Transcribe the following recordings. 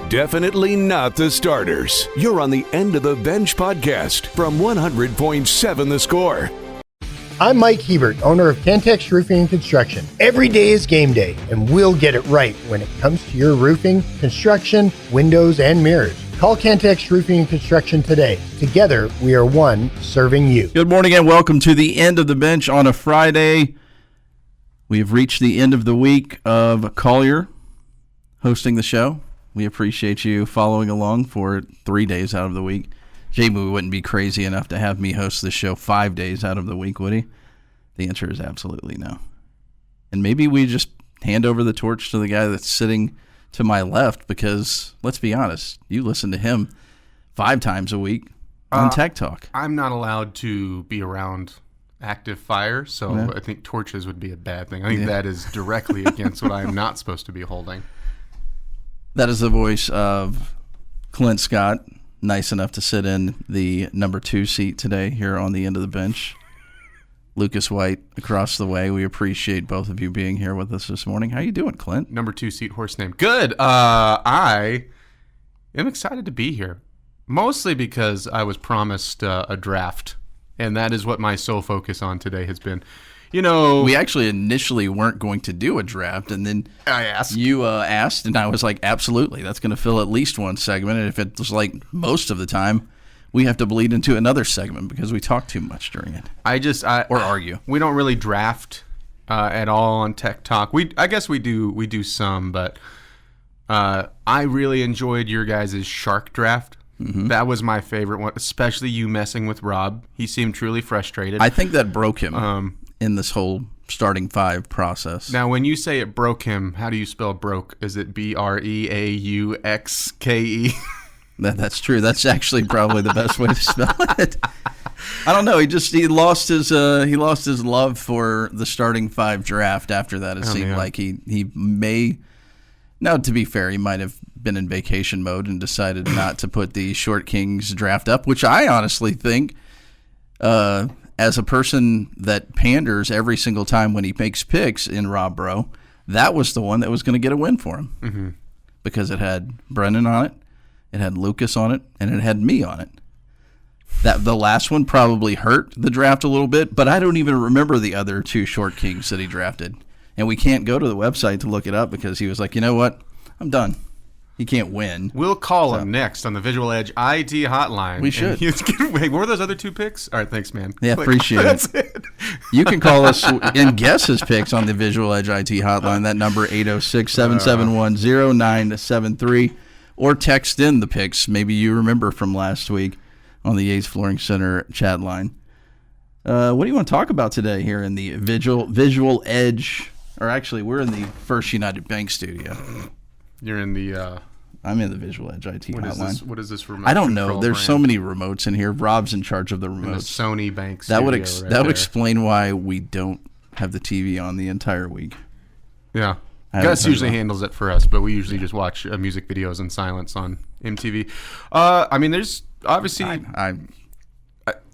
Definitely not the starters. You're on the End of the Bench podcast from 100.7 The Score. I'm Mike Hebert, owner of Cantex Roofing and Construction. Every day is game day, and we'll get it right when it comes to your roofing, construction, windows, and mirrors. Call Cantex Roofing and Construction today. Together, we are one serving you. Good morning and welcome to the End of the Bench on a Friday. We have reached the end of the week of Collier hosting the show. We appreciate you following along for 3 days out of the week. Jamie wouldn't be crazy enough to have me host the show 5 days out of the week, would he? The answer is absolutely no. And maybe we just hand over the torch to the guy that's sitting to my left because, let's be honest, you listen to him 5 times a week on Tech Talk. I'm not allowed to be around active fire, so I think torches would be a bad thing. I think that is directly against what I am not supposed to be holding. That is the voice of Clint Scott, nice enough to sit in the number 2 seat today here on the End of the Bench. Lucas White across the way. We appreciate both of you being here with us this morning. How you doing, Clint? Number 2 seat horse name. Good. I am excited to be here, mostly because I was promised a draft, and that is what my sole focus on today has been. You know, we actually initially weren't going to do a draft, and then I asked. You asked, and I was like, absolutely, that's going to fill at least one segment. And if it was like most of the time, we have to bleed into another segment because we talk too much during it. Or argue. We don't really draft at all on Tech Talk. I guess we do some, but I really enjoyed your guys' shark draft. Mm-hmm. That was my favorite one, especially you messing with Rob. He seemed truly frustrated. I think that broke him in this whole starting 5 process. Now, when you say it broke him, how do you spell broke? Is it Breauxke? That's true. That's actually probably the best way to spell it. I don't know. He lost his love for the starting 5 draft after that. It seemed like he may. Now, to be fair, he might have been in vacation mode and decided not to put the Short Kings draft up, which I honestly think, as a person that panders every single time when he makes picks in Rob Bro, that was the one that was going to get a win for him. Mm-hmm. Because it had Brendan on it, it had Lucas on it, and it had me on it. The last one probably hurt the draft a little bit, but I don't even remember the other 2 Short Kings that he drafted. And we can't go to the website to look it up because he was like, you know what? I'm done. He can't win. We'll call him next on the Visual Edge IT hotline. We should. Wait, what were those other 2 picks? All right, thanks, man. Yeah, appreciate it. You can call us and guess his picks on the Visual Edge IT hotline. That number, 806-771-0973. Or text in the picks. Maybe you remember from last week on the Yates Flooring Center chat line. What do you want to talk about today here in the Visual Edge? Or actually, we're in the First United Bank studio. You're in the... I'm in the Visual Edge IT hotline. What is this remote? I don't know. There's brand? so many remotes in here. Rob's in charge of the remotes. In the Sony Bank studio that would explain why we don't have the TV on the entire week. Yeah. Gus usually handles it for us, but we usually just watch music videos in silence on MTV. I mean, there's obviously...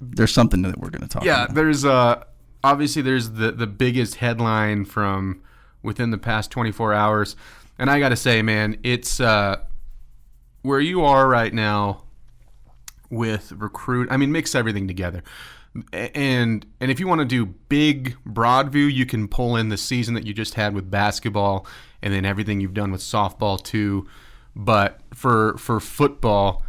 there's something that we're going to talk about. Yeah, there's obviously there's the biggest headline from within the past 24 hours. And I got to say, man, it's where you are right now with recruit. I mean, mix everything together. And if you want to do big, broad view, you can pull in the season that you just had with basketball and then everything you've done with softball too. But for football,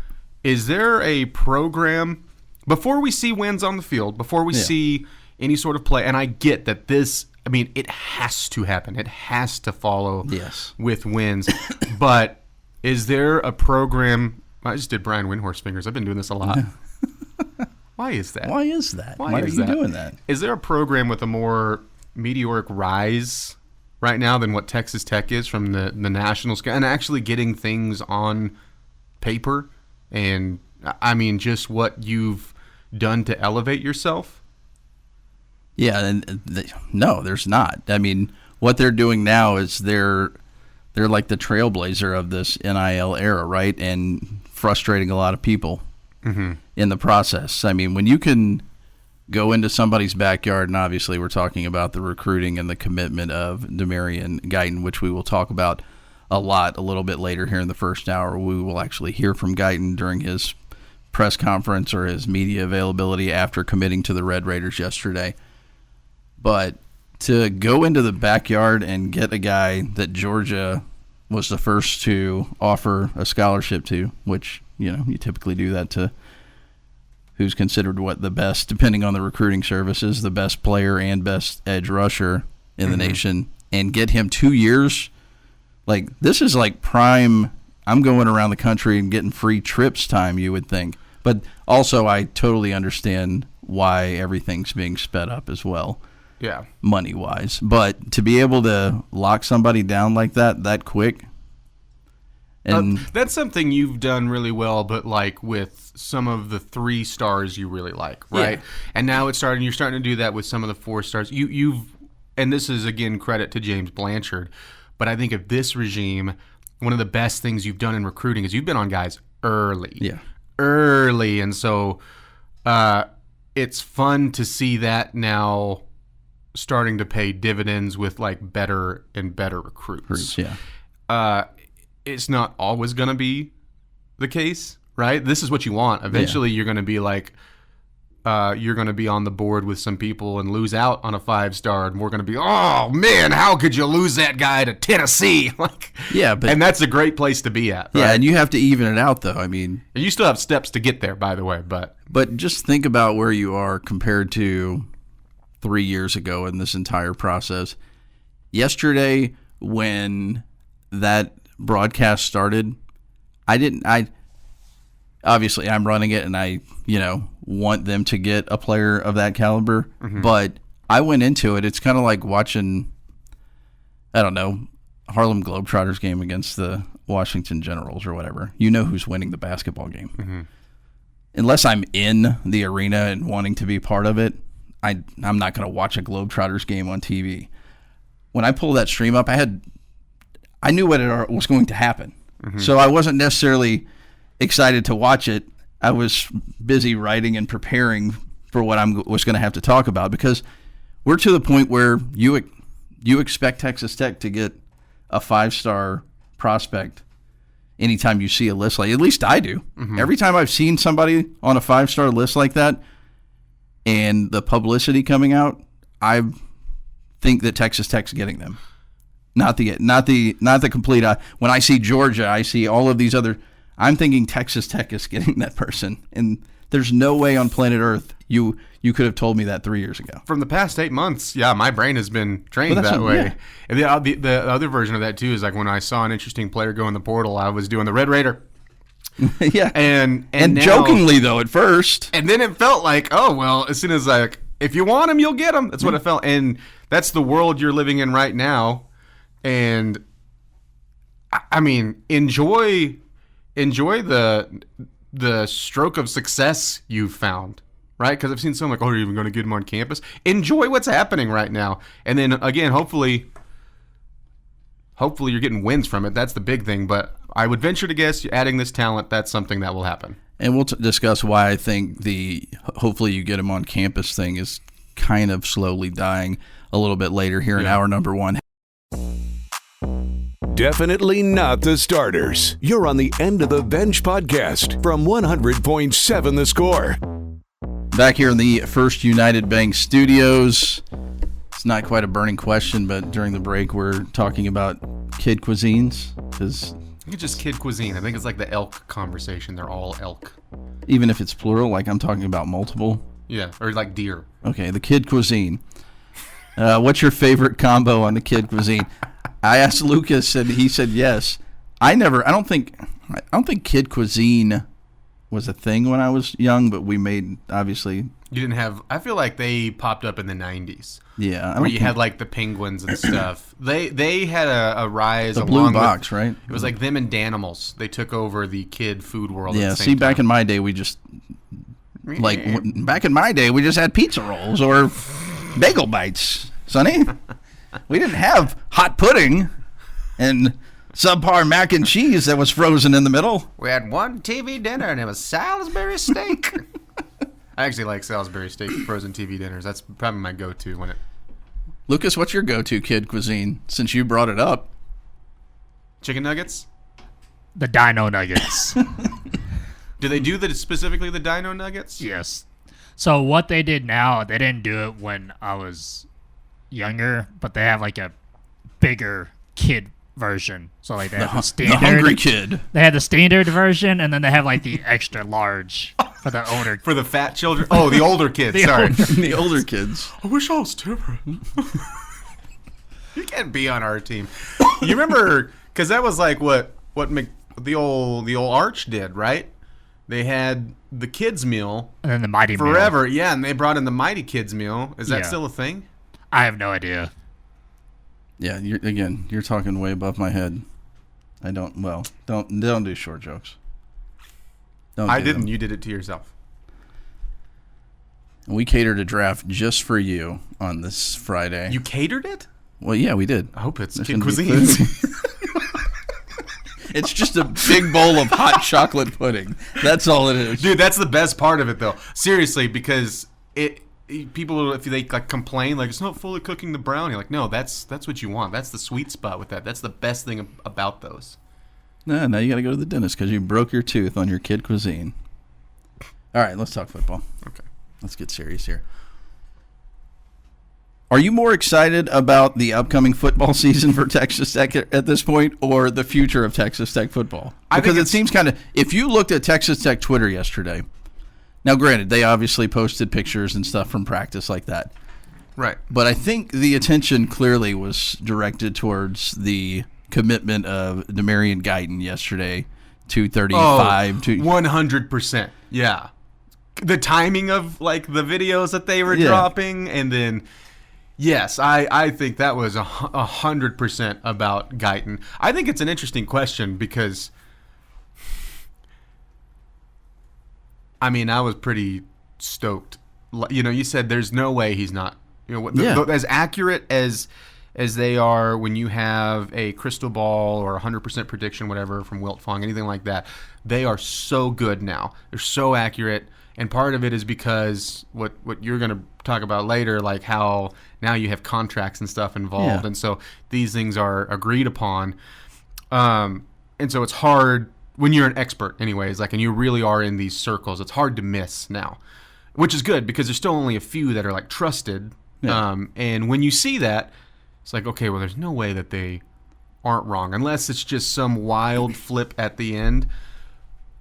is there a program, before we see wins on the field, before we see any sort of play, and I get that this, I mean, it has to happen. It has to follow with wins. But is there a program, I just did Brian Windhorse fingers. I've been doing this a lot. Why is that? Why is that? Why are you doing that? Is there a program with a more meteoric rise right now than what Texas Tech is from the national scale and actually getting things on paper? And I mean, just what you've done to elevate yourself? Yeah, no, there's not. I mean, what they're doing now is they're like the trailblazer of this NIL era, right? And frustrating a lot of people in the process. I mean, when you can go into somebody's backyard, and obviously we're talking about the recruiting and the commitment of Demarion Guyton, which we will talk about a lot a little bit later here in the first hour. We will actually hear from Guyton during his press conference or his media availability after committing to the Red Raiders yesterday. But to go into the backyard and get a guy that Georgia was the first to offer a scholarship to, which, you typically do that to who's considered the best, depending on the recruiting services, the best player and best edge rusher in the nation, and get him 2 years. Like, this is like prime, I'm going around the country and getting free trips time, you would think. But also, I totally understand why everything's being sped up as well. Yeah. Money-wise. But to be able to lock somebody down like that quick. And that's something you've done really well, but like with some of the 3 stars you really like, right? Yeah. And now you're starting to do that with some of the 4 stars. And this is, again, credit to James Blanchard, but I think of this regime, one of the best things you've done in recruiting is you've been on guys early. Yeah. Early. And so it's fun to see that now starting to pay dividends with like better and better recruits. Yeah. It's not always going to be the case, right? This is what you want. Eventually, you're going to be like, you're going to be on the board with some people and lose out on a 5-star, and we're going to be, oh man, how could you lose that guy to Tennessee? And that's a great place to be at. Right? Yeah, and you have to even it out, though. I mean, and you still have steps to get there, by the way, but just think about where you are compared to 3 years ago in this entire process. Yesterday, when that broadcast started, obviously I'm running it and I want them to get a player of that caliber, but I went into it, it's kind of like watching, I don't know, Harlem Globetrotters game against the Washington Generals or whatever. You know who's winning the basketball game. Unless I'm in the arena and wanting to be part of it, I'm not going to watch a Globetrotters game on TV. When I pulled that stream up, I knew what was going to happen. So I wasn't necessarily excited to watch it. I was busy writing and preparing for what I was going to have to talk about, because we're to the point where you expect Texas Tech to get a 5-star prospect anytime you see a list like, at least I do. Every time I've seen somebody on a 5-star list like that and the publicity coming out, I think that Texas Tech's getting them. Not the complete. When I see Georgia, I see all of these other. I'm thinking Texas Tech is getting that person, and there's no way on planet Earth you could have told me that 3 years ago. From the past 8 months, yeah, my brain has been trained that way. Yeah. And the other version of that too is like when I saw an interesting player go in the portal, I was doing the Red Raider. Yeah, and now, jokingly though at first, and then it felt like, oh well, as soon as if you want him, you'll get him. That's what it felt, and that's the world you're living in right now. And I mean, enjoy the stroke of success you've found, right? Because I've seen some like, oh, you're even going to get him on campus. Enjoy what's happening right now, and then again, hopefully you're getting wins from it. That's the big thing. But I would venture to guess, adding this talent, that's something that will happen. And we'll discuss why I think the hopefully you get him on campus thing is kind of slowly dying a little bit later here in hour number 1. Definitely not the starters. You're on the End of the Bench podcast from 100.7 The Score. Back here in the First United Bank studios. It's not quite a burning question, but during the break we're talking about kid cuisines. I think it's just kid cuisine. I think it's like the elk conversation. They're all elk. Even if it's plural, like I'm talking about multiple? Yeah, or like deer. Okay, the kid cuisine. What's your favorite combo on the kid cuisine? I asked Lucas, and he said yes. I don't think kid cuisine was a thing when I was young, but we made, obviously. You didn't have. I feel like they popped up in the 90s. Yeah, where you had like the penguins and stuff. They had a rise. The blue box, right? It was like them and Danimals. They took over the kid food world. Yeah. See, back in my day, we just had pizza rolls or bagel bites, Sonny. We didn't have hot pudding and subpar mac and cheese that was frozen in the middle. We had one TV dinner, and it was Salisbury steak. I actually like Salisbury steak frozen TV dinners. That's probably my go-to when it. Lucas, what's your go-to kid cuisine? Since you brought it up. Chicken nuggets? The Dino Nuggets. Do they do specifically the Dino Nuggets? Yes. So what they did now, they didn't do it when I was younger, but they have like a bigger kid version. So like they have the standard. The hungry kid. They have the standard version, and then they have like the extra large for the older. For the fat children? Oh, the older kids. Sorry. The older kids. I wish I was different. You can't be on our team. You remember, because that was like what the old Arch did, right? They had the kids meal And then the Mighty Meal. forever. Yeah, and they brought in the Mighty Kids meal. Is that still a thing? I have no idea. Yeah, you're talking way above my head. I don't do short jokes. I didn't. You did it to yourself. We catered a draft just for you on this Friday. You catered it? Well, yeah, we did. I hope it's There kid shouldn't be cuisine. food. It's just a big bowl of hot chocolate pudding. That's all it is. Dude, that's the best part of it, though. Seriously, because people, if they like complain, like it's not fully cooking the brownie, like no, that's what you want. That's the sweet spot with that. That's the best thing about those. No, now you got to go to the dentist because you broke your tooth on your kid cuisine. All right, let's talk football. Okay, let's get serious here. Are you more excited about the upcoming football season for Texas Tech at this point, or the future of Texas Tech football? Because it seems kind of, if you looked at Texas Tech Twitter yesterday, now granted, they obviously posted pictures and stuff from practice like that. right. But I think the attention clearly was directed towards the commitment of Demarion Guyton yesterday, 235. 100%. Yeah. The timing of like the videos that they were dropping, and then yes, I think that was 100% about Guyton. I think it's an interesting question because, I mean, I was pretty stoked. You know, you said there's no way he's not. You know, as accurate as they are when you have a crystal ball or 100% prediction, whatever, from Wilt Fong, anything like that, they are so good now. They're so accurate. And part of it is because what you're going to talk about later, like how now you have contracts and stuff involved. Yeah. And so these things are agreed upon. And so it's hard when you're an expert anyways, like, and you really are in these circles, it's hard to miss now, which is good because there's still only a few that are like trusted. Yeah. And when you see that, it's like, okay, well, there's no way that they aren't wrong unless it's just some wild flip at the end.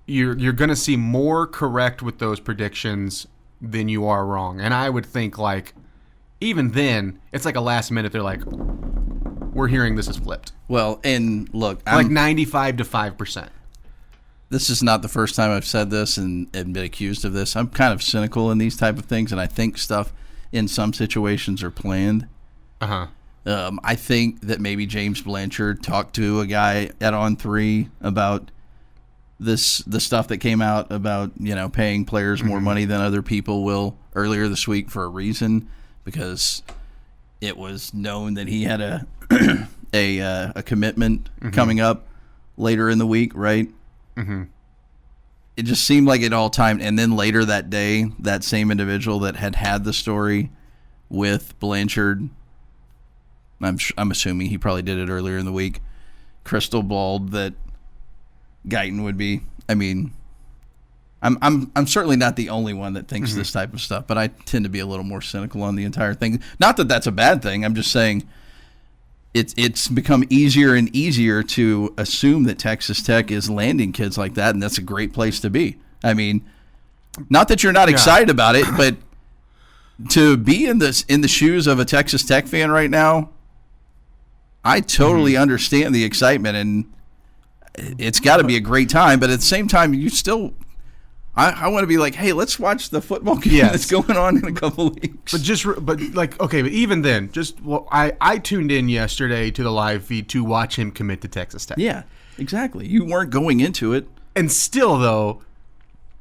You're going to see more correct with those predictions than you are wrong. And I would think, like, even then, it's like a last minute, they're like, we're hearing this is flipped. Well, and look, like 95 to 5%. This is not the first time I've said this and been accused of this. I'm kind of cynical in these type of things, and I think stuff in some situations are planned. Uh-huh. I think that maybe James Blanchard talked to a guy at On3 about the stuff that came out about, you know, paying players more money than other people will earlier this week for a reason, because it was known that he had a commitment coming up later in the week, right? Mm-hmm. It just seemed like it all timed, and then later that day, that same individual that had the story with Blanchard, I'm assuming he probably did it earlier in the week, crystal balled that Guyton would be. I mean, I'm certainly not the only one that thinks this type of stuff, but I tend to be a little more cynical on the entire thing. Not that that's a bad thing. I'm just saying it's become easier and easier to assume that Texas Tech is landing kids like that, and that's a great place to be. I mean, not that you're not excited about it, but to be in the shoes of a Texas Tech fan right now, I totally understand the excitement, and it's got to be a great time. But at the same time, you still, I want to be like, hey, let's watch the football game that's going on in a couple of weeks. But even then, I tuned in yesterday to the live feed to watch him commit to Texas Tech. Yeah, exactly. You weren't going into it, and still though,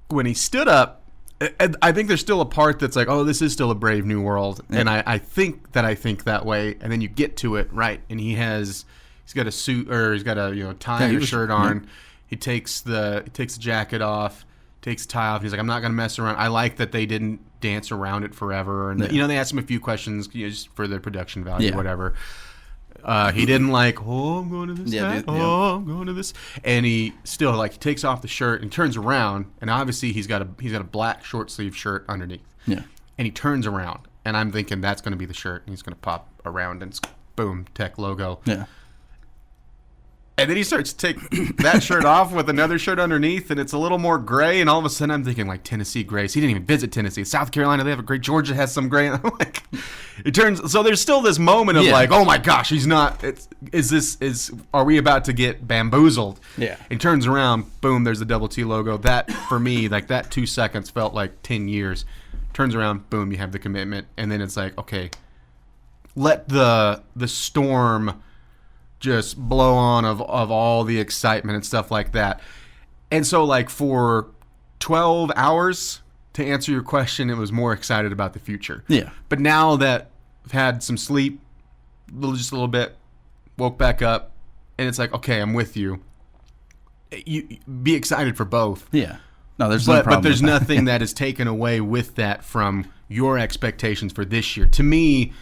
when he stood up, I think there's still a part that's like, oh, this is still a brave new world, and I think that way. And then you get to it, right? And he's got a suit, or he's got a tie and a shirt on. He takes the jacket off, takes the tie off. And he's like, I'm not gonna mess around. I like that they didn't dance around it forever, and they asked him a few questions, just for their production value, whatever. He didn't I'm going to this hat. I'm going to this. And he still, he takes off the shirt and turns around, and obviously he's got a black short sleeve shirt underneath. Yeah. And he turns around, and I'm thinking that's going to be the shirt, and he's going to pop around, and it's boom, Tech logo. Yeah. And then he starts to take that shirt off with another shirt underneath, and it's a little more gray. And all of a sudden, I'm thinking Tennessee grays. He didn't even visit Tennessee. South Carolina, they have a gray. Georgia has some gray. And I'm so there's still this moment of oh my gosh, he's not. Are we about to get bamboozled? Yeah. He turns around, boom, there's the double T logo. That for me, that 2 seconds felt like 10 years. Turns around, boom, you have the commitment, and then it's okay, let the storm just blow on of all the excitement and stuff like that. And so for 12 hours, to answer your question, it was more excited about the future. Yeah. But now that I've had some sleep, just a little bit, woke back up, and it's okay, I'm with you. You be excited for both. Yeah. No, there's no problem. But there's nothing that is taken away with that from your expectations for this year. To me,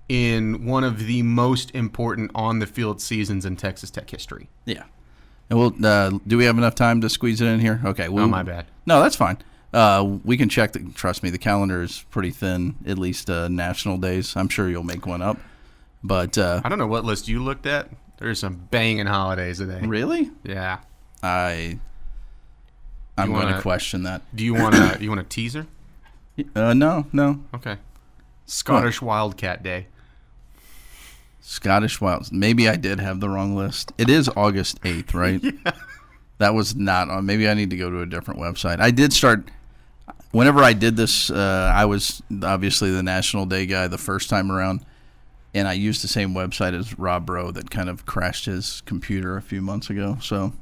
in one of the most important on-the-field seasons in Texas Tech history. Yeah. And we'll do we have enough time to squeeze it in here? Okay. Oh, my bad. No, that's fine. We can check. Trust me, the calendar is pretty thin, at least national days. I'm sure you'll make one up. But I don't know what list you looked at. There's some banging holidays today. Really? Yeah. I'm going to question that. Do you want a teaser? No. Okay. Scottish Wildcat Day. Scottish Wilds. Maybe I did have the wrong list. It is August 8th, right? Yeah. That was not on. Maybe I need to go to a different website. I did start. Whenever I did this, I was obviously the National Day guy the first time around, and I used the same website as Rob Rowe that kind of crashed his computer a few months ago. So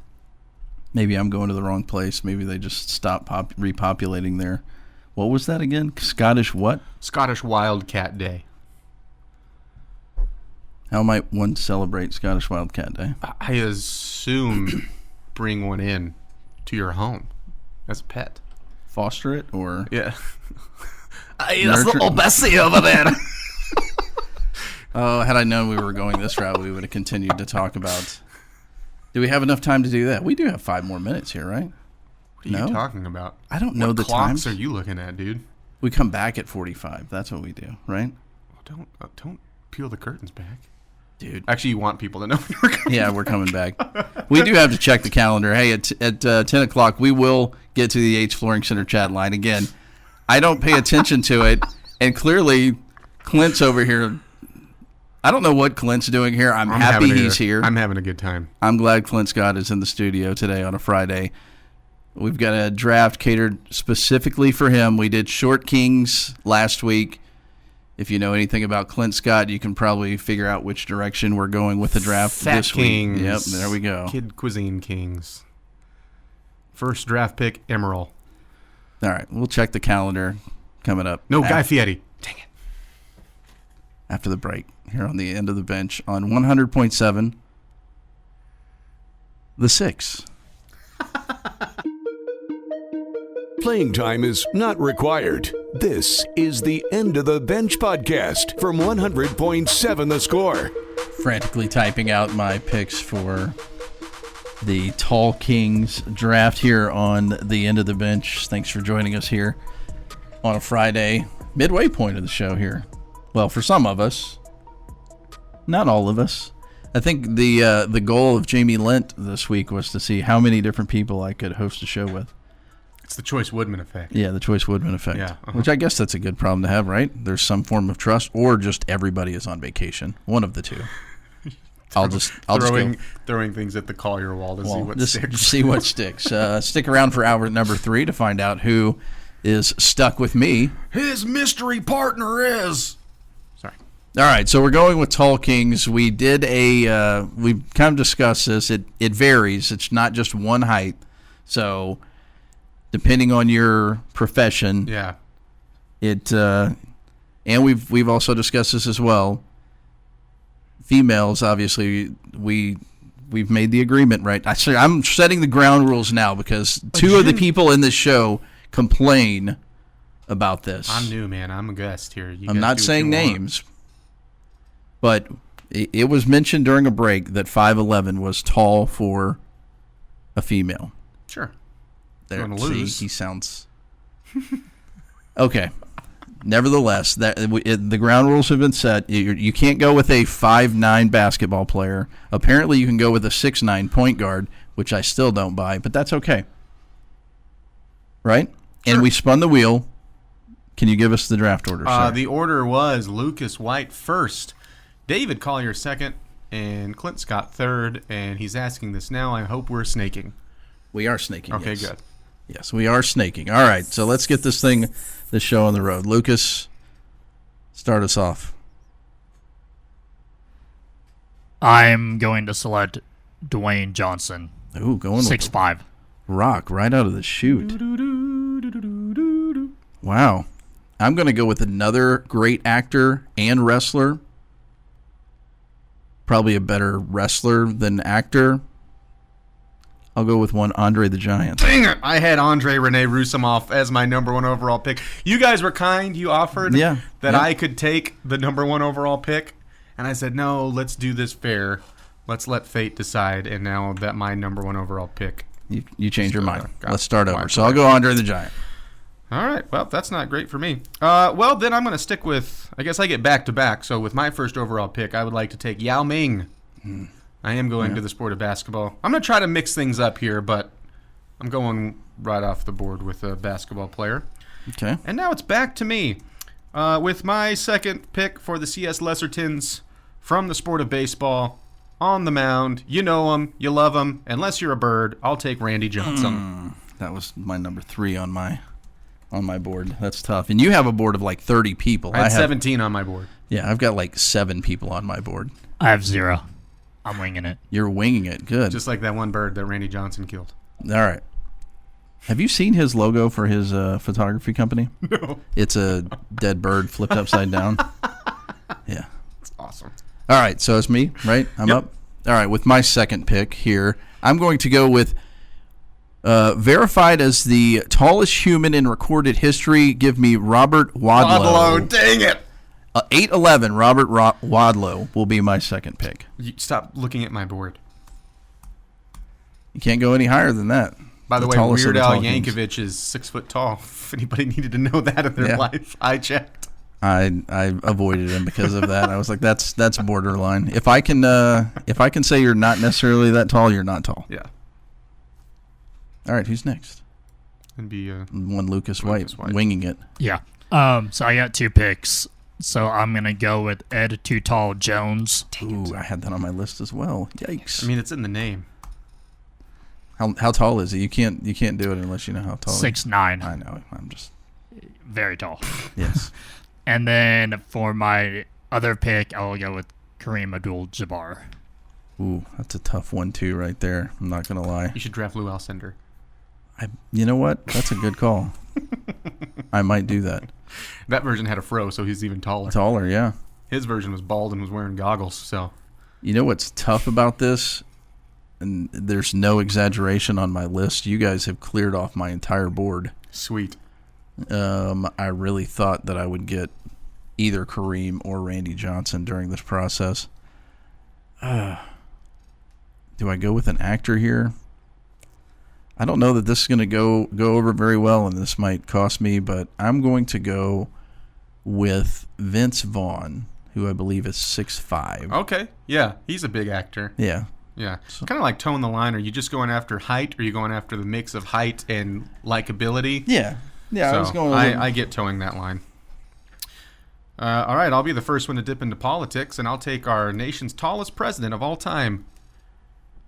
maybe I'm going to the wrong place. Maybe they just stopped repopulating there. What was that again? Scottish what? Scottish Wildcat Day. How might one celebrate Scottish Wildcat Day? I assume bring one in to your home as a pet. Foster it or? Yeah. Hey, that's little Bessie over there. Oh, had I known we were going this route, we would have continued to talk about. Do we have enough time to do that? We do have 5 more minutes here, right? What are you talking about? I don't know the clocks times. Are you looking at, dude? We come back at 45. That's what we do, right? Well, don't peel the curtains back. Dude. Actually, you want people to know when we're coming. Yeah, we're coming back. We do have to check the calendar. Hey, at 10 o'clock, we will get to the H Flooring Center chat line. Again, I don't pay attention to it, and clearly Clint's over here. I don't know what Clint's doing here. I'm happy he's here. I'm having a good time. I'm glad Clint Scott is in the studio today on a Friday. We've got a draft catered specifically for him. We did Short Kings last week. If you know anything about Clint Scott, you can probably figure out which direction we're going with the draft Fat this Kings. week. Yep, there we go. Kid Cuisine Kings. First draft pick, Emerald. All right, we'll check the calendar coming up. No Guy Fieri. Dang it. After the break, here on the end of the bench on 100.7, The Six. Playing time is not required. This is the End of the Bench podcast from 100.7 The Score. Frantically typing out my picks for the Tall Kings draft here on the End of the Bench. Thanks for joining us here on a Friday, midway point of the show here. Well, for some of us, not all of us. I think the goal of Jamie Lent this week was to see how many different people I could host a show with. It's the Choice Woodman effect. Yeah, the Choice Woodman effect. Yeah, Which I guess that's a good problem to have, right? There's some form of trust, or just everybody is on vacation. One of the two. I'll just throwing things at the Collier wall to see what sticks. See what sticks. Stick around for hour number 3 to find out who is stuck with me. His mystery partner is. Sorry. All right, so we're going with Tall Kings. We did we kind of discussed this. It varies. It's not just one height. So depending on your profession, yeah. And we've also discussed this as well. Females, obviously, we've made the agreement, right? I'm setting the ground rules now because two of the people in this show complain about this. I'm new, man. I'm a guest here. I'm not saying names, but it was mentioned during a break that 5'11" was tall for a female. Sure. There, Gonna see, lose. he sounds okay. Nevertheless, the ground rules have been set. You can't go with a 5'9" basketball player. Apparently, you can go with a 6'9" point guard, which I still don't buy, but that's okay. Right? Sure. And we spun the wheel. Can you give us the draft order, sir? The order was Lucas White first, David Collier second, and Clint Scott third. And he's asking this now. I hope we're snaking. We are snaking. Okay, yes. good. Yes, we are snaking. All right, so let's get this show on the road. Lucas, start us off. I'm going to select Dwayne Johnson. Ooh, going 6'5". Rock right out of the chute. Wow. I'm going to go with another great actor and wrestler. Probably a better wrestler than actor. I'll go with one Andre the Giant. Dang it! I had Andre Rene Roussimoff as my number 1 overall pick. You guys were kind. You offered that I could take the number 1 overall pick. And I said, no, let's do this fair. Let's let fate decide. And now that my number 1 overall pick. You changed your mind. Let's start over. So Right. I'll go Andre the Giant. All right. Well, that's not great for me. Well, then I'm going to stick with, I guess I get back-to-back. So with my first overall pick, I would like to take Yao Ming. I am going to the sport of basketball. I'm going to try to mix things up here, but I'm going right off the board with a basketball player. Okay. And now it's back to me. With my second pick for the CS Lessertons from the sport of baseball, on the mound, you know him, you love him. Unless you're a bird, I'll take Randy Johnson. That was my number 3 on my board. That's tough. And you have a board of like 30 people. I had 17 on my board. Yeah, I've got like 7 people on my board. I have 0. I'm winging it. You're winging it. Good. Just like that one bird that Randy Johnson killed. All right. Have you seen his logo for his photography company? No. It's a dead bird flipped upside down. Yeah. It's awesome. All right, so it's me, right? I'm Yep. up. All right, with my second pick here, I'm going to go with verified as the tallest human in recorded history. Give me Robert Wadlow. Dang it. 8'11", Robert Wadlow will be my second pick. You stop looking at my board. You can't go any higher than that. By the way, tallest of Weird the Al tall kings. Yankovic is 6 foot tall. If anybody needed to know that in their Yeah. life, I checked. I avoided him because of that. I was like, that's borderline. If I can say you're not necessarily that tall, you're not tall. Yeah. All right, who's next? And be One Lucas White, White. winging it. Yeah. So I got 2 picks. So I'm going to go with Ed Too Tall Jones. Ooh, I had that on my list as well. Yikes. I mean, it's in the name. How tall is he? You can't do it unless you know how tall. 6'9". I know. I'm just Very tall. yes. And then for my other pick, I will go with Kareem Abdul-Jabbar. Ooh, that's a tough one too, right there. I'm not gonna lie. You should draft Lou Alcindor. You know what? That's a good call. I might do that. That version had a fro, so he's even taller. Taller, yeah. His version was bald and was wearing goggles. So You know what's tough about this? And there's no exaggeration on my list. You guys have cleared off my entire board. sweet. I really thought that I would get either Kareem or Randy Johnson during this process. Do I go with an actor here? I don't know that this is going to go over very well, and this might cost me, but I'm going to go with Vince Vaughn, who I believe is 6'5". Okay. Yeah, he's a big actor. Yeah. Yeah. Kind of like towing the line. Are you just going after height, or are you going after the mix of height and likability? Yeah. Yeah, So I was going I get towing that line. All right, I'll be the first one to dip into politics, and I'll take our nation's tallest president of all time,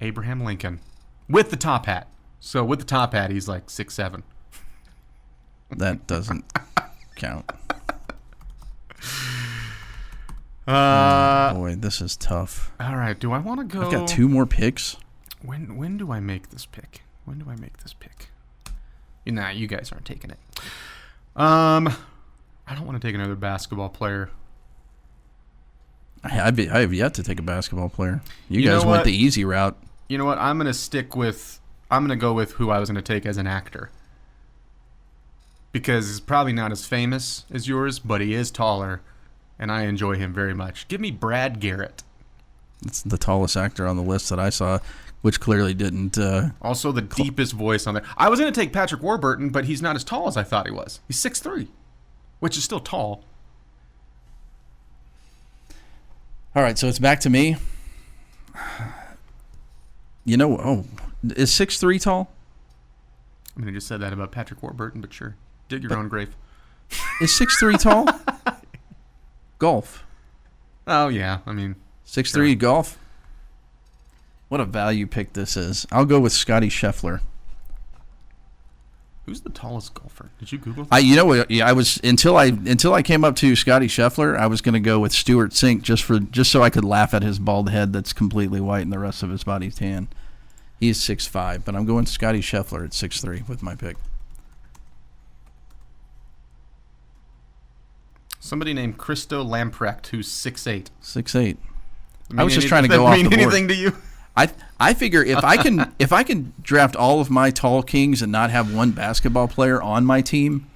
Abraham Lincoln, with the top hat. So with the top hat, he's like 6'7". That doesn't count. Boy, this is tough. All right, do I want to go? I've got 2 more picks. When do I make this pick? Nah, you guys aren't taking it. I don't want to take another basketball player. I have yet to take a basketball player. You You guys know went what? the easy route. You know what? I'm going to go with who I was going to take as an actor. Because he's probably not as famous as yours, but he is taller, and I enjoy him very much. Give me Brad Garrett. It's the tallest actor on the list that I saw, which clearly didn't. Also, the deepest voice on there. I was going to take Patrick Warburton, but he's not as tall as I thought he was. He's 6'3", which is still tall. All right, so it's back to me. Is 6'3" tall? I mean, I just said that about Patrick Warburton, but sure. Dig your own grave. Is 6'3" tall? Golf. Oh, yeah. I mean, 6'3" sure. golf? What a value pick this is. I'll go with Scotty Scheffler. Who's the tallest golfer? Did you Google that? I was until I came up to Scotty Scheffler, I was going to go with Stuart Sink just so I could laugh at his bald head that's completely white and the rest of his body tan. He's 6'5", but I'm going Scotty Scheffler at 6'3" with my pick. Somebody named Christo Lamprecht, who's 6'8". 6'8". I was just trying to go off the board. Mean anything to you? I figure if I can draft all of my tall kings and not have one basketball player on my team,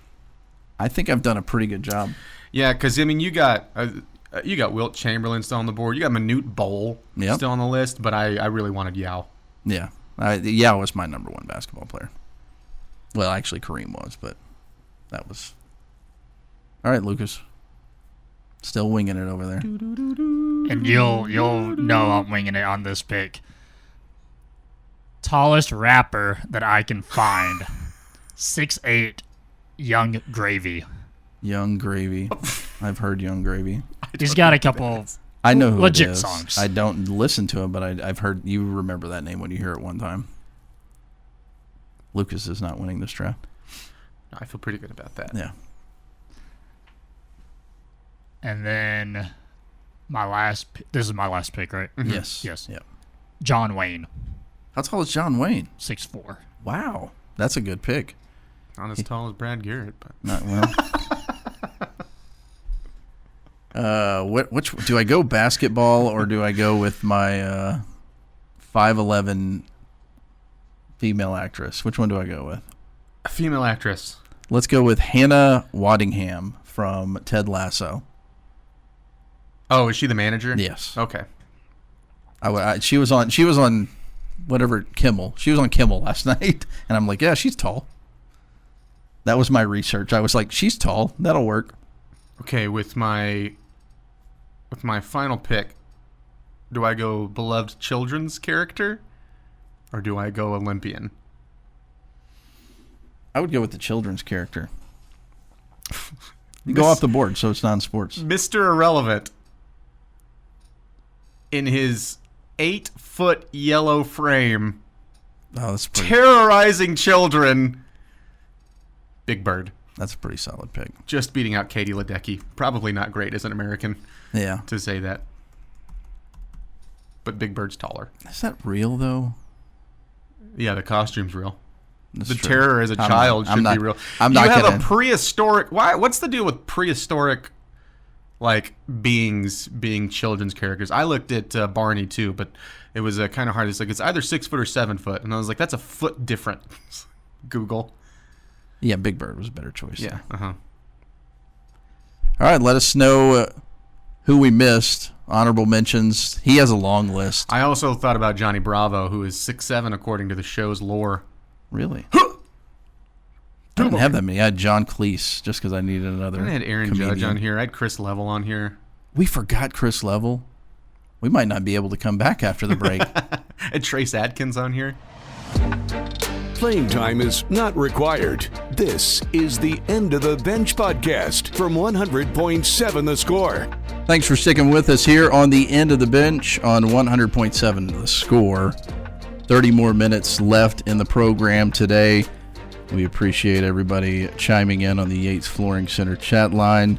I think I've done a pretty good job. Yeah, because I mean, you got Wilt Chamberlain still on the board. You got Manute Bol still on the list, but I really wanted Yao. Yeah, Yao was my number one basketball player. Well, actually, Kareem was, but that was all right. Lucas, still winging it over there. And you'll know I'm winging it on this pick. Tallest rapper that I can find. 6'8", Young Gravy. Young Gravy. I've heard Young Gravy. He's got a couple I know who legit it is. songs. I don't listen to him, but I've heard you remember that name when you hear it one time. Lucas is not winning this draft. I feel pretty good about that. Yeah. And then this is my last pick, right? Mm-hmm. Yes. Yep. John Wayne. How tall is John Wayne? 6'4". Wow. That's a good pick. Not as tall as Brad Garrett, but Not well. Which do I go basketball or do I go with my 5'11" female actress? Which one do I go with? a female actress. Let's go with Hannah Waddingham from Ted Lasso. Oh, is she the manager? Yes. Okay. She was on whatever Kimmel. She was on Kimmel last night, and I'm like, yeah, she's tall. That was my research. I was like, she's tall. That'll work. Okay, with my final pick, do I go beloved children's character or do I go Olympian? I would go with the children's character. You go off the board, so it's non-sports. Mr. Irrelevant, in his 8-foot yellow frame, terrorizing children, Big Bird. That's a pretty solid pick. Just beating out Katie Ledecky. Probably not great as an American to say that. But Big Bird's taller. Is that real, though? Yeah, the costume's real. That's the true. terror as a child should be real. I'm not you have gonna... a prehistoric... What's the deal with prehistoric beings being children's characters? I looked at Barney, too, but it was kind of hard. It's like it's either 6 foot or 7 foot. And I was like, that's a foot different. Google. Yeah, Big Bird was a better choice. Yeah, All right, let us know who we missed. Honorable mentions. He has a long list. I also thought about Johnny Bravo, who is 6'7", according to the show's lore. Really? I didn't have that many. I had John Cleese, just because I needed another I had Aaron comedian. Judge on here. I had Chris Level on here. We forgot Chris Level. We might not be able to come back after the break. I had Trace Adkins on here. Playing time is not required. This is the End of the Bench podcast from 100.7 The Score. Thanks for sticking with us here on the End of the Bench on 100.7 The Score. 30 more minutes left in the program today. We appreciate everybody chiming in on the Yates Flooring Center chat line.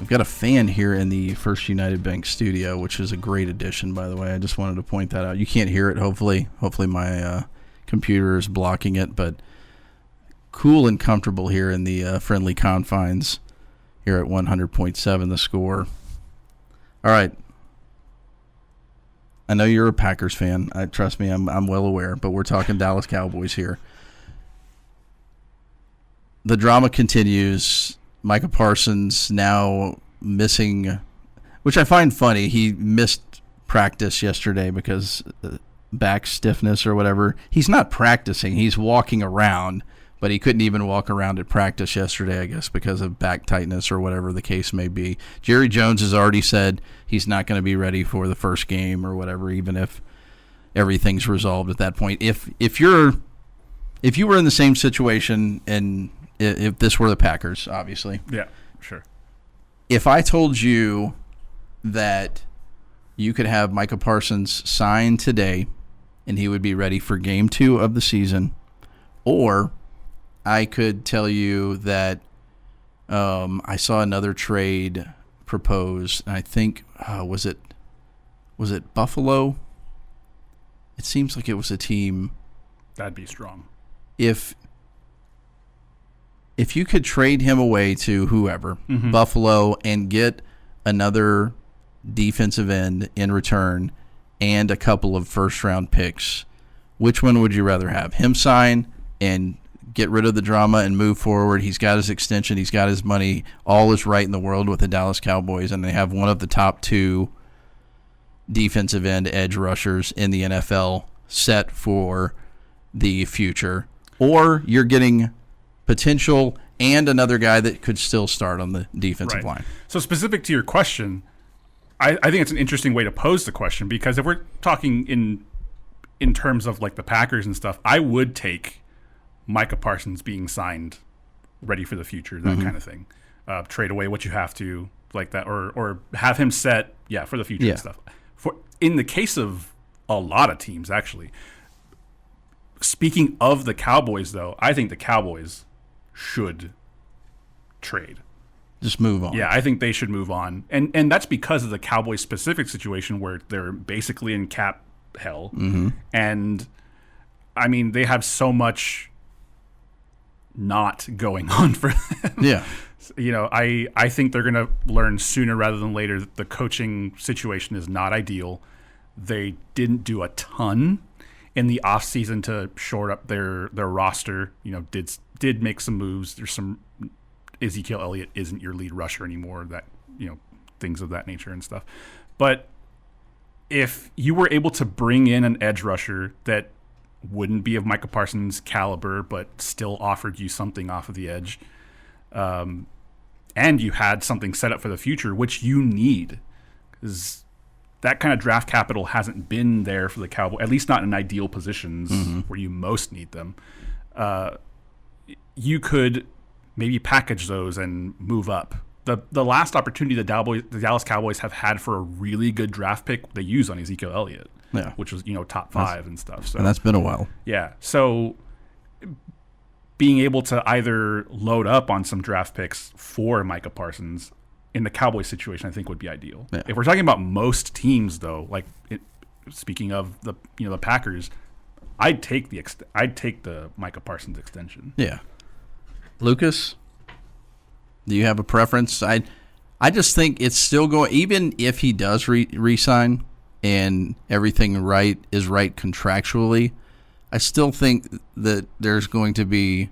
We've got a fan here in the First United Bank studio, which is a great addition, by the way. I just wanted to point that out. You can't hear it, hopefully. Hopefully my computer is blocking it, but cool and comfortable here in the friendly confines here at 100.7 The Score. All right. I know you're a Packers fan. Trust me, I'm well aware, but we're talking Dallas Cowboys here. The drama continues. Micah Parsons now missing, which I find funny. He missed practice yesterday because back stiffness or whatever. He's not practicing. He's walking around, but he couldn't even walk around at practice yesterday, I guess, because of back tightness or whatever the case may be. Jerry Jones has already said he's not going to be ready for the first game or whatever, even if everything's resolved at that point. If you were in the same situation, and if this were the Packers, obviously. Yeah, sure. If I told you that you could have Micah Parsons sign today and he would be ready for game 2 of the season, or I could tell you that I saw another trade proposed, and I think was it Buffalo? It seems like it was a team. That'd be strong. If you could trade him away to whoever, Buffalo, and get another defensive end in return and a couple of first-round picks, which one would you rather have? Him sign and get rid of the drama and move forward. He's got his extension. He's got his money. All is right in the world with the Dallas Cowboys, and they have one of the top 2 defensive end edge rushers in the NFL set for the future. Or you're getting potential and another guy that could still start on the defensive line. So specific to your question, I think it's an interesting way to pose the question, because if we're talking in terms of like the Packers and stuff, I would take Micah Parsons being signed, ready for the future, that kind of thing. Trade away what you have to, like that, or have him set, for the future and stuff. In the case of a lot of teams, actually. Speaking of the Cowboys, though, I think the Cowboys should trade. Just move on. Yeah, I think they should move on. And that's because of the Cowboys' specific situation where they're basically in cap hell. And, I mean, they have so much not going on for them. Yeah. You know, I think they're going to learn sooner rather than later that the coaching situation is not ideal. They didn't do a ton in the offseason to shore up their roster. You know, did make some moves. There's some Ezekiel Elliott isn't your lead rusher anymore, that, you know, things of that nature and stuff. But if you were able to bring in an edge rusher that wouldn't be of Micah Parsons' caliber but still offered you something off of the edge, and you had something set up for the future, which you need, because that kind of draft capital hasn't been there for the Cowboys, at least not in ideal positions where you most need them. You could maybe package those and move up. The last opportunity the Dallas Cowboys have had for a really good draft pick, they used on Ezekiel Elliott, which was, you know, top 5 and stuff. So, and that's been a while. Yeah. So being able to either load up on some draft picks for Micah Parsons in the Cowboys situation, I think would be ideal. Yeah. If we're talking about most teams, though, like speaking of the Packers, I'd take the Micah Parsons extension. Yeah. Lucas, do you have a preference? I just think it's still going, even if he does re-sign and everything is right contractually, I still think that there's going to be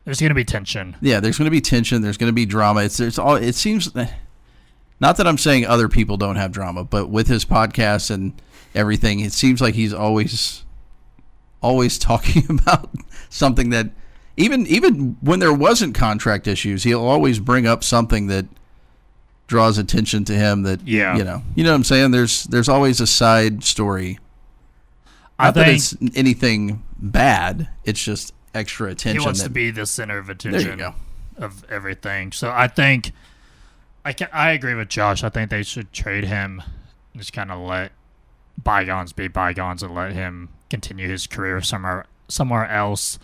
tension. Yeah, there's going to be tension. There's going to be drama. It seems, not that I'm saying other people don't have drama, but with his podcast and everything, it seems like he's always talking about something that even when there wasn't contract issues, he'll always bring up something that draws attention to him. That you know what I'm saying. There's always a side story. Not that it's anything bad. It's just extra attention. He wants to be the center of attention of everything. So I think I agree with Josh. I think they should trade him, just kind of let bygones be bygones and let him continue his career somewhere else.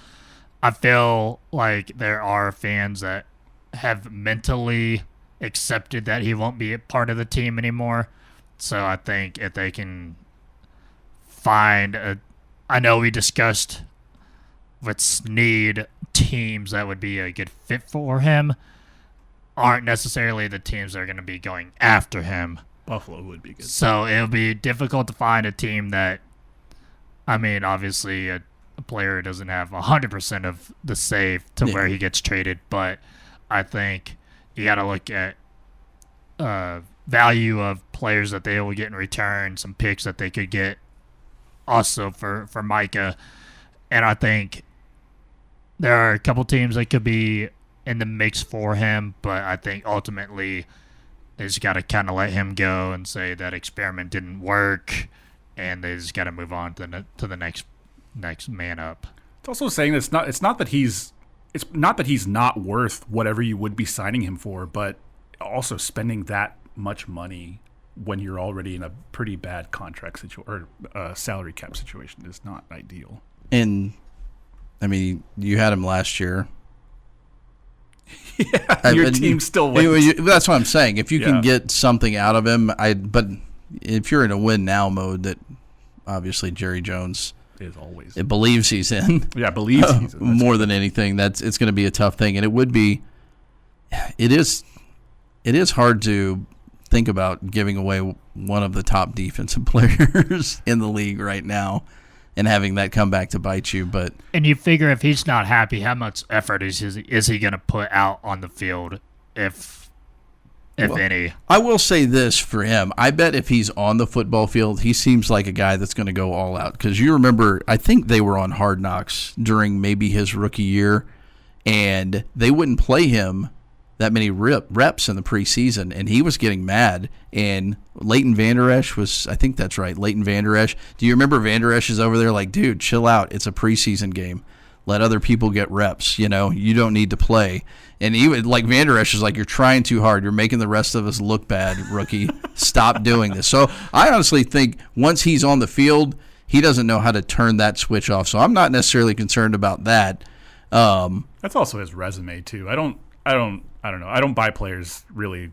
I feel like there are fans that have mentally accepted that he won't be a part of the team anymore. So I think if they can I know we discussed with Snead teams that would be a good fit for him aren't necessarily the teams that are going to be going after him. Buffalo would be good. So it'll be difficult to find a team that, I mean, obviously a player doesn't have 100% of the save to where he gets traded, but I think you got to look at value of players that they will get in return, some picks that they could get also for Micah. And I think there are a couple teams that could be in the mix for him, but I think ultimately they just got to kind of let him go and say that experiment didn't work, and they just got to move on to the next man up. It's also saying that it's not that he's not worth whatever you would be signing him for, but also spending that much money when you're already in a pretty bad contract situation or salary cap situation is not ideal. And I mean, you had him last year. Yeah, your team still wins. That's what I'm saying. If you can get something out of him, but if you're in a win now mode, that obviously Jerry Jones it believes he's in. Yeah, believes he's in. More than anything, it's going to be a tough thing, and it is hard to think about giving away one of the top defensive players in the league right now and having that come back to bite you. And you figure if he's not happy, how much effort is he going to put out on the field, if any? I will say this for him. I bet if he's on the football field, he seems like a guy that's going to go all out. Because you remember, I think they were on Hard Knocks during maybe his rookie year, and they wouldn't play him that many reps in the preseason, and he was getting mad. And Leighton Vander Esch was, I think that's right, Leighton Vander Esch. Do you remember Vander Esch is over there like, dude, chill out. It's a preseason game. Let other people get reps. You don't need to play. And even like Vander Esch is like, you're trying too hard. You're making the rest of us look bad, rookie. Stop doing this. So I honestly think once he's on the field, he doesn't know how to turn that switch off. So I'm not necessarily concerned about that. That's also his resume too. I don't know. I don't buy players really,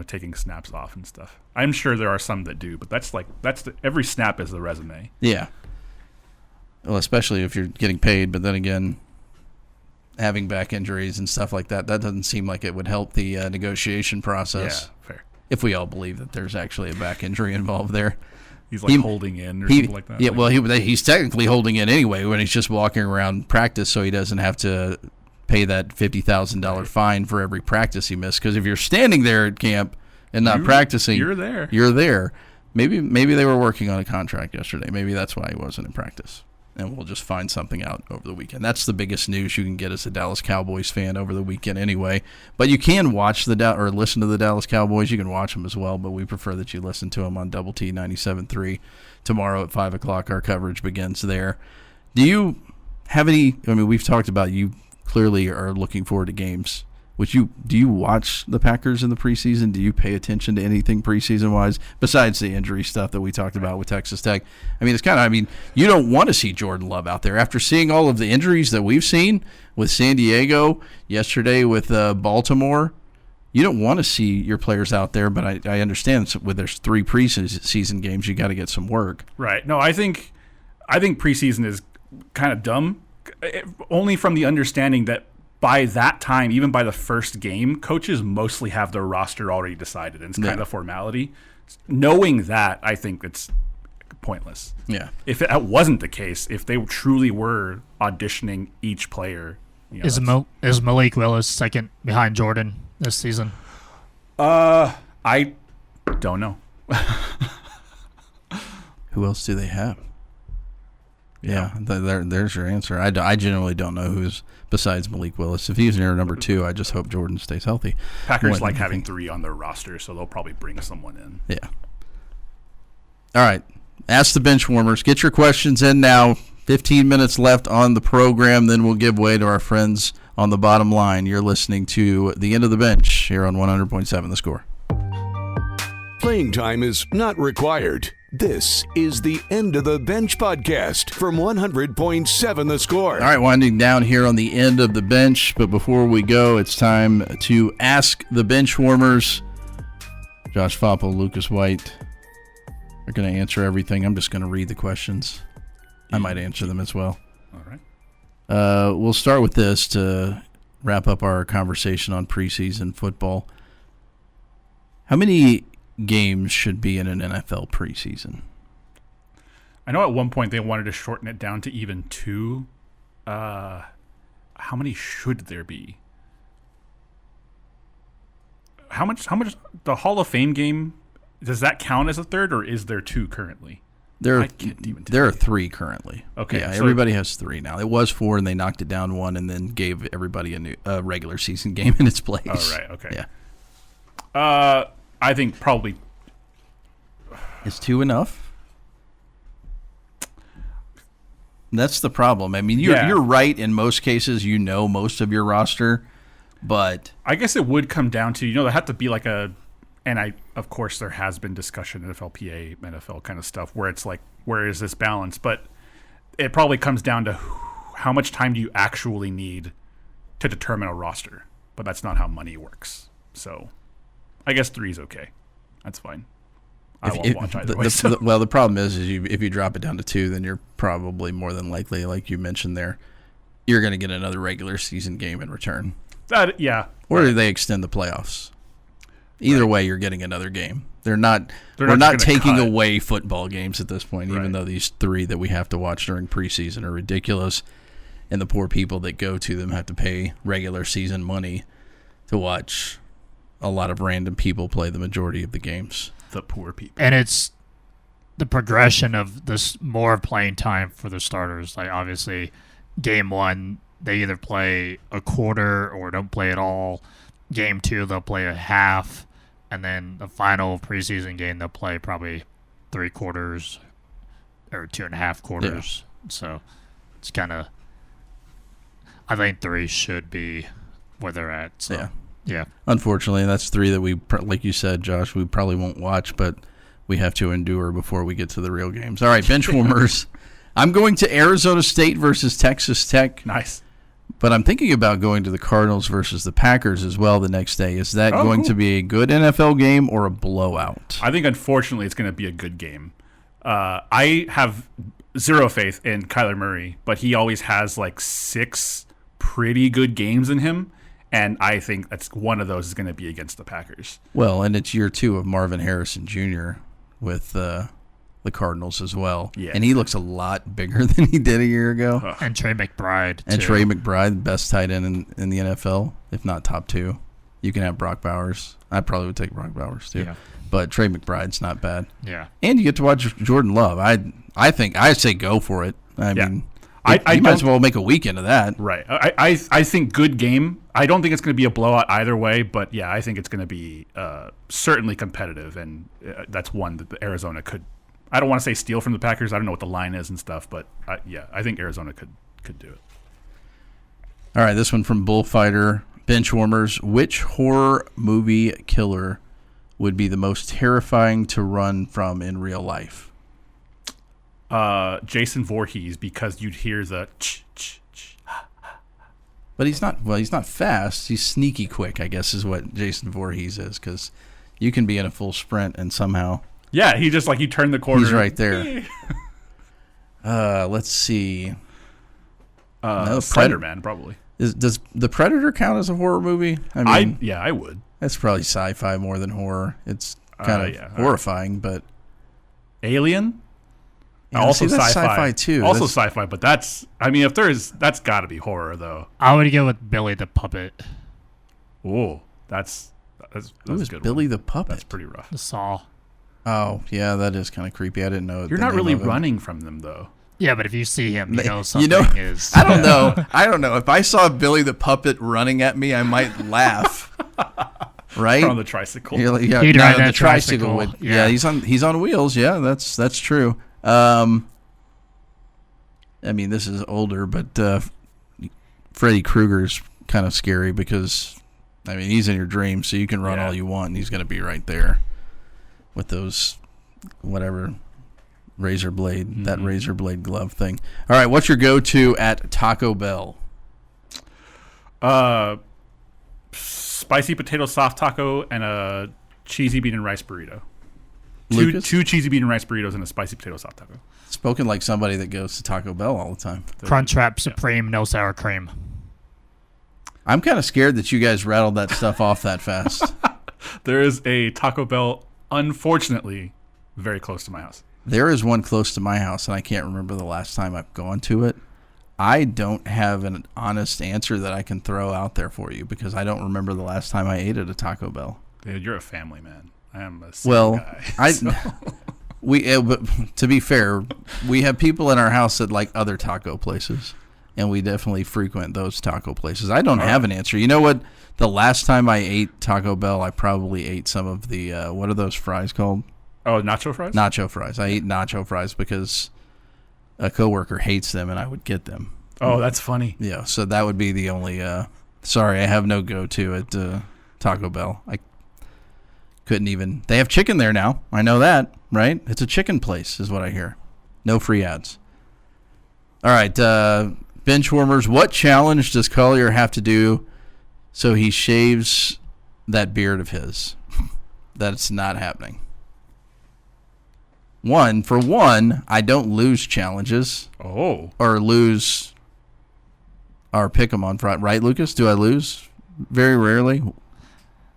taking snaps off and stuff. I'm sure there are some that do, but every snap is the resume. Yeah. Well, especially if you're getting paid, but then again, having back injuries and stuff like that doesn't seem like it would help the negotiation process. Yeah, fair. If we all believe that there's actually a back injury involved there. He's holding in or something like that. Yeah, well, he's technically holding in anyway when he's just walking around practice, so he doesn't have to pay that $50,000 fine for every practice he missed. Because if you're standing there at camp and not practicing, you're there. You're there. Maybe they were working on a contract yesterday. Maybe that's why he wasn't in practice. And we'll just find something out over the weekend. That's the biggest news you can get as a Dallas Cowboys fan over the weekend anyway. But you can watch or listen to the Dallas Cowboys. You can watch them as well, but we prefer that you listen to them on Double T 97.3 tomorrow at 5 o'clock. Our coverage begins there. Do you have any – we've talked about you clearly are looking forward to games. Do you watch the Packers in the preseason? Do you pay attention to anything preseason-wise besides the injury stuff that we talked about with Texas Tech? It's you don't want to see Jordan Love out there. After seeing all of the injuries that we've seen with San Diego, yesterday with Baltimore, you don't want to see your players out there, but I understand there's 3 preseason games, you got to get some work. Right. No, I think preseason is kind of dumb, only from the understanding that by that time, even by the first game, coaches mostly have their roster already decided, and it's kind of a formality. Knowing that, I think it's pointless. Yeah. If that wasn't the case, if they truly were auditioning each player, is Malik Willis second behind Jordan this season? I don't know. Who else do they have? Yeah, there's your answer. I genuinely don't know who's besides Malik Willis. If he's near number 2, I just hope Jordan stays healthy. Packers like having 3 on their roster, so they'll probably bring someone in. Yeah. All right. Ask the Benchwarmers. Get your questions in now. 15 minutes left on the program, then we'll give way to our friends on the bottom line. You're listening to The End of the Bench here on 100.7 The Score. Playing time is not required. This is the End of the Bench podcast from 100.7 The Score. All right, winding down here on the End of the Bench, but before we go, it's time to Ask the Benchwarmers. Josh Faupel, Lucas White are going to answer everything. I'm just going to read the questions. I might answer them as well. All right. We'll start with this to wrap up our conversation on preseason football. How many games should be in an NFL preseason? I know at one point they wanted to shorten it down to even 2. How many should there be? how much the Hall of Fame game, does that count as a third, or is there 2 currently? There are 3 currently. Okay, yeah, so everybody has 3 now. It was 4, and they knocked it down 1, and then gave everybody a new regular season game in its place. Oh, right. Okay. Yeah. I think probably is 2 enough? That's the problem. I mean, you're right in most cases. You know most of your roster, but I guess it would come down to, there have to be like of course there has been discussion NFLPA, NFL kind of stuff where it's like, where is this balance? But it probably comes down to how much time do you actually need to determine a roster? But that's not how money works. So I guess 3 is okay. That's fine. I won't watch either way. Well, the problem is if you drop it down to 2, then you're probably more than likely, like you mentioned there, you're going to get another regular season game in return. Or they extend the playoffs. Either way, you're getting another game. We're not taking away football games at this point, even though these 3 that we have to watch during preseason are ridiculous, and the poor people that go to them have to pay regular season money to watch a lot of random people play the majority of the games. The poor people. And it's the progression of this more playing time for the starters. Like, obviously, game 1, they either play a quarter or don't play at all. Game 2, they'll play a half. And then the final preseason game, they'll play probably 3 quarters or 2.5 quarters. Yeah. So it's kind of, I think 3 should be where they're at. So, yeah. Unfortunately, that's 3 that we, like you said, Josh, we probably won't watch, but we have to endure before we get to the real games. All right, Benchwarmers. I'm going to Arizona State versus Texas Tech. Nice. But I'm thinking about going to the Cardinals versus the Packers as well the next day. Is that going to be a good NFL game or a blowout? I think, unfortunately, it's going to be a good game. I have zero faith in Kyler Murray, but he always has like 6 pretty good games in him, and I think that's one of those is going to be against the Packers. Well, and it's year 2 of Marvin Harrison Jr. with the Cardinals as well. Yeah. And he looks a lot bigger than he did a year ago. And Trey McBride, too. And Trey McBride, best tight end in the NFL, if not top 2. You can have Brock Bowers. I probably would take Brock Bowers, too. Yeah. But Trey McBride's not bad. Yeah. And you get to watch Jordan Love. I think I say go for it. I mean, you might as well make a weekend of that. Right. I think good game. I don't think it's going to be a blowout either way, but yeah, I think it's going to be certainly competitive, and that's one that Arizona could. I don't want to say steal from the Packers. I don't know what the line is and stuff, but I think Arizona could do it. All right, this one from Bullfighter. Benchwarmers. Which horror movie killer would be the most terrifying to run from in real life? Jason Voorhees, because you'd hear the But he's not. Well, he's not fast. He's sneaky quick, I guess, is what Jason Voorhees is, because you can be in a full sprint and somehow. Yeah, he just he turned the corner. He's right there. Let's see. No, Spider-Man, probably. Does The Predator count as a horror movie? I mean, I would. That's probably sci-fi more than horror. It's kind of horrifying, but Alien. Yeah, also that's sci-fi too. Also sci-fi, but that's got to be horror though. I would go with Billy the Puppet. Oh, that's a good Billy one. the Puppet? That's pretty rough. The Saw. Oh, yeah, that is kind of creepy. I didn't know. You're not really running from them, though. Yeah, but if you see him, you know something is... I don't know. I don't know. If I saw Billy the Puppet running at me, I might laugh. Right? On the tricycle. He'd ride that tricycle. Yeah, he's on wheels. Yeah, that's true. I mean, this is older, but Freddy Krueger's kind of scary because, I mean, he's in your dreams, so you can run all you want, and he's going to be right there with those, whatever, razor blade, that razor blade glove thing. All right, what's your go-to at Taco Bell? Spicy potato soft taco and a cheesy bean and rice burrito. Two cheesy bean and rice burritos and a spicy potato soft taco. Spoken like somebody that goes to Taco Bell all the time. Crunchwrap Supreme, no sour cream. I'm kind of scared that you guys rattled that stuff off that fast. There is a Taco Bell, unfortunately, very close to my house. There is one close to my house, and I can't remember the last time I've gone to it. I don't have an honest answer that I can throw out there for you because I don't remember the last time I ate at a Taco Bell. Dude, you're a family man. I am a single guy. But to be fair, we have people in our house that like other taco places, and we definitely frequent those taco places. I don't have an answer. You know what? The last time I ate Taco Bell, I probably ate some of the what are those fries called? Oh, nacho fries? Nacho fries. I ate nacho fries because a coworker hates them, and I would get them. Oh, that's funny. Yeah, so that would be the only. Sorry, I have no go-to at Taco Bell. I couldn't even. They have chicken there now. I know that, right? It's a chicken place, is what I hear. No free ads. All right, Benchwarmers. What challenge does Collier have to do so he shaves that beard of his? That's not happening. For one, I don't lose challenges. Oh. Or lose or pick them on Friday. Right, Lucas? Do I lose? Very rarely.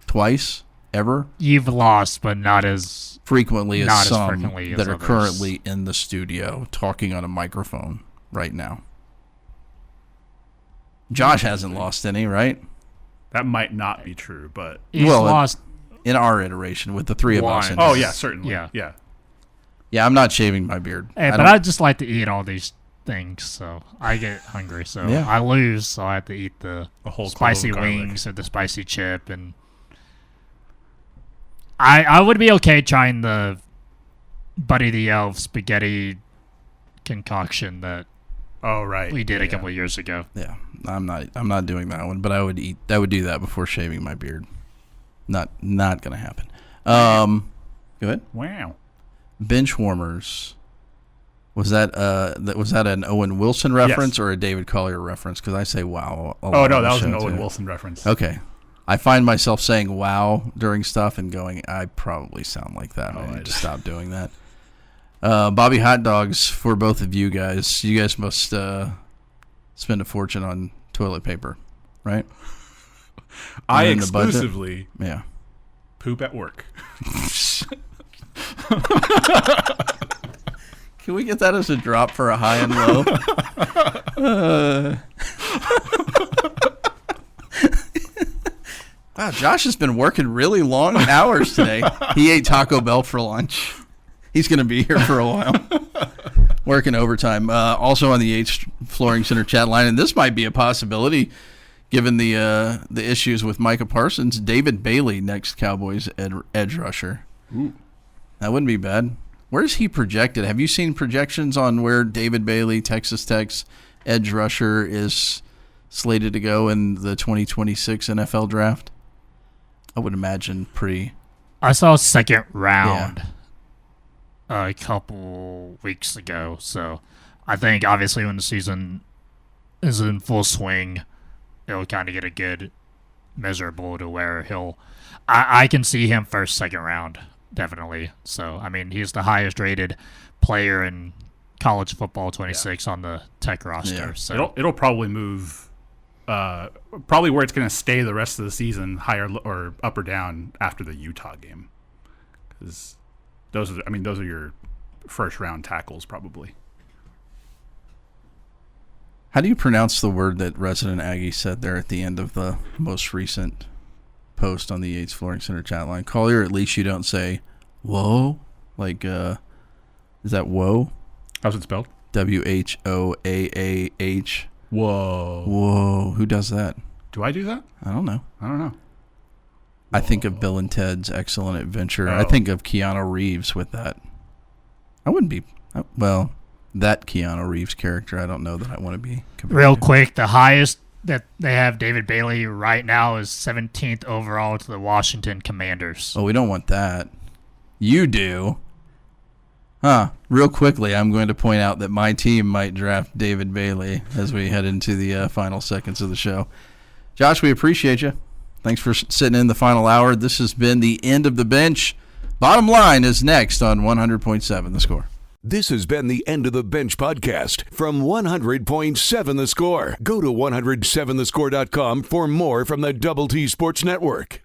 Twice? Ever? You've lost, but not as frequently as some frequently that as are others. currently in the studio talking on a microphone right now. Josh hasn't lost any, right? That might not be true, but... He's lost in our iteration with the three of us. Oh, yeah, certainly. Yeah. Yeah, I'm not shaving my beard. Hey, but I just like to eat all these things, so I get hungry. So Yeah. I lose, so I have to eat the whole spicy clove of garlic. wings or the spicy chip. And I would be okay trying the Buddy the Elf spaghetti concoction that we did a couple of years ago. Yeah, I'm not doing that one, but I would do that before shaving my beard. Not gonna happen. Go ahead. Wow. Benchwarmers. Was that an Owen Wilson reference or a David Collier reference? Because I say wow. Oh no, that was an Owen Wilson reference. Okay, I find myself saying wow during stuff and going, I probably sound like that. I need to stop doing that. Bobby Hot Dogs for both of you guys. You guys must spend a fortune on toilet paper, right? I exclusively poop at work. Can we get that as a drop for a high and low? Wow, Josh has been working really long hours today. He ate Taco Bell for lunch. He's going to be here for a while. Working overtime. Also on the H Flooring Center chat line, and this might be a possibility given the issues with Micah Parsons. David Bailey, next Cowboys edge rusher. Ooh. That wouldn't be bad. Where's he projected? Have you seen projections on where David Bailey, Texas Tech's edge rusher, is slated to go in the 2026 NFL draft? I would imagine pretty. I saw second round a couple weeks ago, so I think obviously when the season is in full swing, it'll kind of get a good measurable to where I can see him first, second round. Definitely. So, I mean, he's the highest rated player in college football, 26 on the Tech roster. Yeah. So It'll probably move, probably where it's going to stay the rest of the season, higher or up or down after the Utah game, because those are your first round tackles probably. How do you pronounce the word that Resident Aggie said there at the end of the most recent post on the Yates Flooring Center chat line? Collier, at least you don't say whoa. Like, is that whoa? How's it spelled? WHOAAH. Whoa. Whoa. Who does that? Do I do that? I don't know. I think of Bill and Ted's Excellent Adventure. Oh. I think of Keanu Reeves with that. I wouldn't be, well, that Keanu Reeves character, I don't know that I want to be compared real to. quick, the highest that they have David Bailey right now is 17th overall to the Washington Commanders. Oh, we don't want that. You do. Real quickly, I'm going to point out that my team might draft David Bailey as we head into the final seconds of the show. Josh, we appreciate you. Thanks for sitting in the final hour. This has been the end of the bench. Bottom Line is next on 100.7 The Score. This has been the End of the Bench podcast from 100.7 The Score. Go to 107thescore.com for more from the Double T Sports Network.